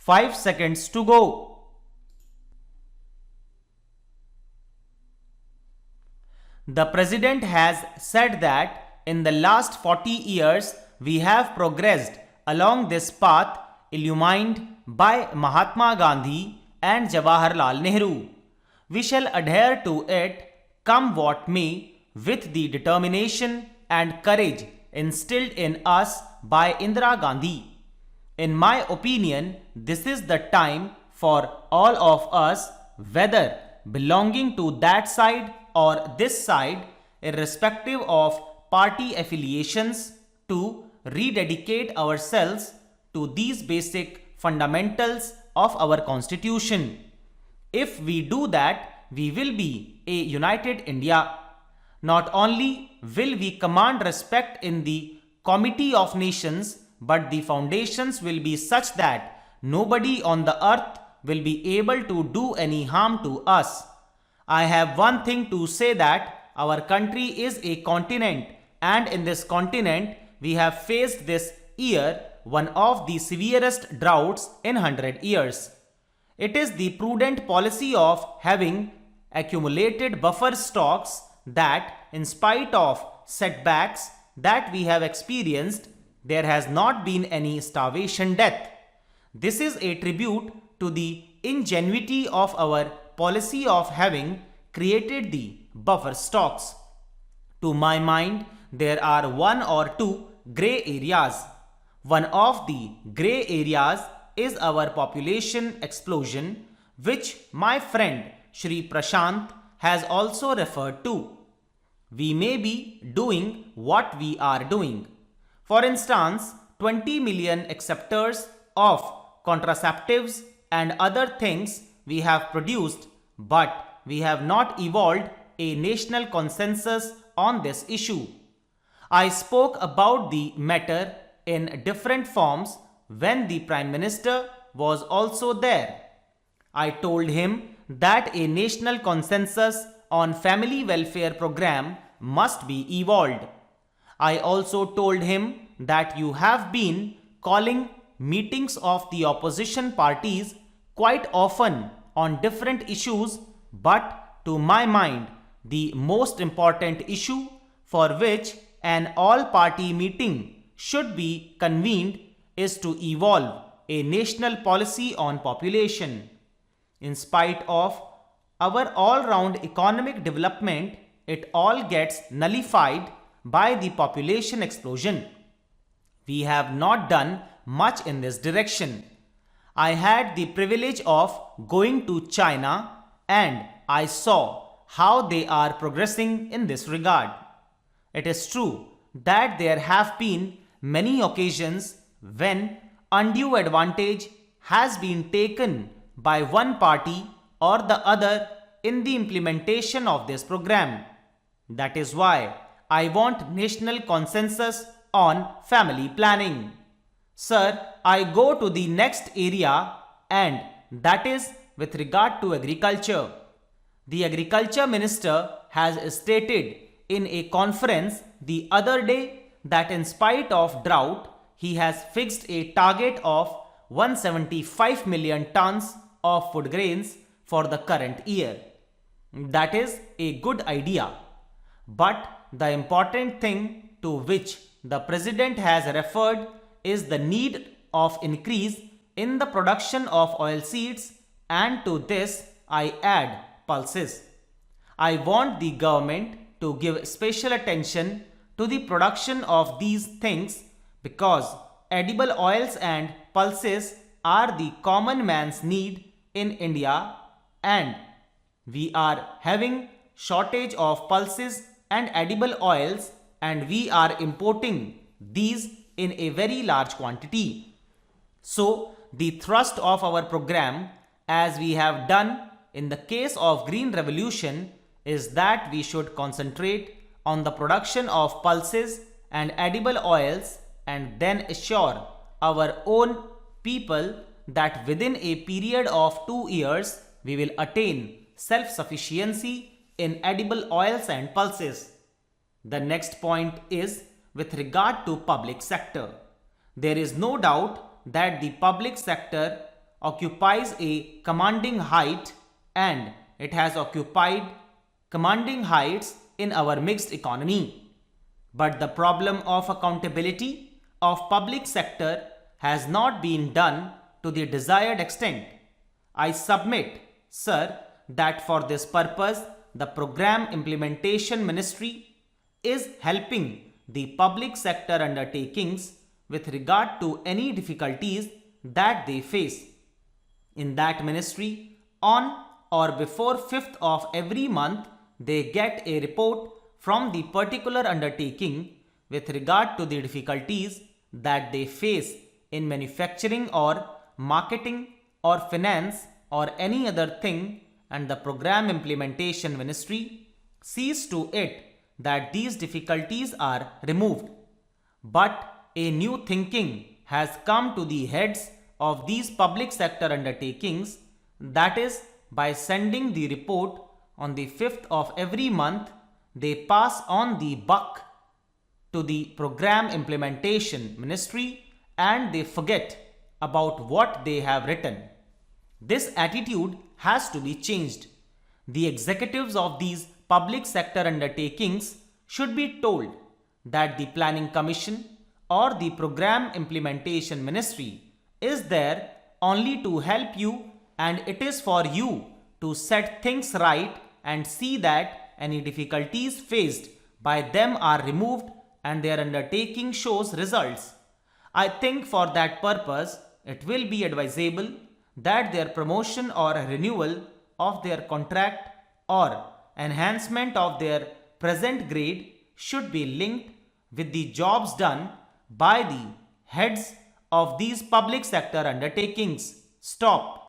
5 seconds to go. The president has said that in the last 40 years we have progressed along this path illumined by Mahatma Gandhi and Jawaharlal Nehru. We shall adhere to it, come what may, with the determination and courage instilled in us by Indira Gandhi. In my opinion, this is the time for all of us, whether belonging to that side or this side, irrespective of party affiliations, to rededicate ourselves to these basic fundamentals of our constitution. If we do that, we will be a united India. Not only will we command respect in the Committee of Nations, but the foundations will be such that nobody on the earth will be able to do any harm to us. I have one thing to say, that our country is a continent, and in this continent we have faced this year one of the severest droughts in 100 years. It is the prudent policy of having accumulated buffer stocks that, in spite of setbacks that we have experienced, there has not been any starvation death. This is a tribute to the ingenuity of our policy of having created the buffer stocks. To my mind, there are one or two grey areas. One of the grey areas is our population explosion, which my friend Shri Prashant has also referred to. We may be doing what we are doing. For instance, 20 million acceptors of contraceptives and other things we have produced, but we have not evolved a national consensus on this issue. I spoke about the matter in different forms when the Prime Minister was also there. I told him that a national consensus on family welfare program must be evolved. I also told him that you have been calling meetings of the opposition parties quite often on different issues, but to my mind, the most important issue for which an all-party meeting should be convened is to evolve a national policy on population. In spite of our all-round economic development, it all gets nullified by the population explosion. We have not done much in this direction. I had the privilege of going to China and I saw how they are progressing in this regard. It is true that there have been many occasions when undue advantage has been taken by one party or the other in the implementation of this program. That is why I want national consensus on family planning. Sir, I go to the next area, and that is with regard to agriculture. The Agriculture Minister has stated in a conference the other day that in spite of drought, he has fixed a target of 175 million tons of food grains for the current year. That is a good idea. But the important thing to which the President has referred is the need of increase in the production of oilseeds, and to this I add pulses. I want the government to give special attention to the production of these things because edible oils and pulses are the common man's need in India, and we are having shortage of pulses and edible oils, and we are importing these in a very large quantity. So the thrust of our program, as we have done in the case of Green Revolution, is that we should concentrate on the production of pulses and edible oils and then assure our own people that within a period of 2 years we will attain self-sufficiency in edible oils and pulses. The next point is with regard to public sector. There is no doubt that the public sector occupies a commanding height, and it has occupied commanding heights in our mixed economy. But the problem of accountability of public sector has not been done to the desired extent. I submit, sir, that for this purpose, the Program Implementation Ministry is helping the public sector undertakings with regard to any difficulties that they face. In that ministry, on or before 5th of every month, they get a report from the particular undertaking with regard to the difficulties that they face in manufacturing or marketing or finance or any other thing, and the Program Implementation Ministry sees to it that these difficulties are removed. But a new thinking has come to the heads of these public sector undertakings, that is, by sending the report on the 5th of every month, they pass on the buck to the Program Implementation Ministry and they forget about what they have written. This attitude has to be changed. The executives of these public sector undertakings should be told that the Planning Commission or the Program Implementation Ministry is there only to help you, and it is for you to set things right and see that any difficulties faced by them are removed and their undertaking shows results. I think for that purpose, it will be advisable that their promotion or renewal of their contract or enhancement of their present grade should be linked with the jobs done by the heads of these public sector undertakings. Stop.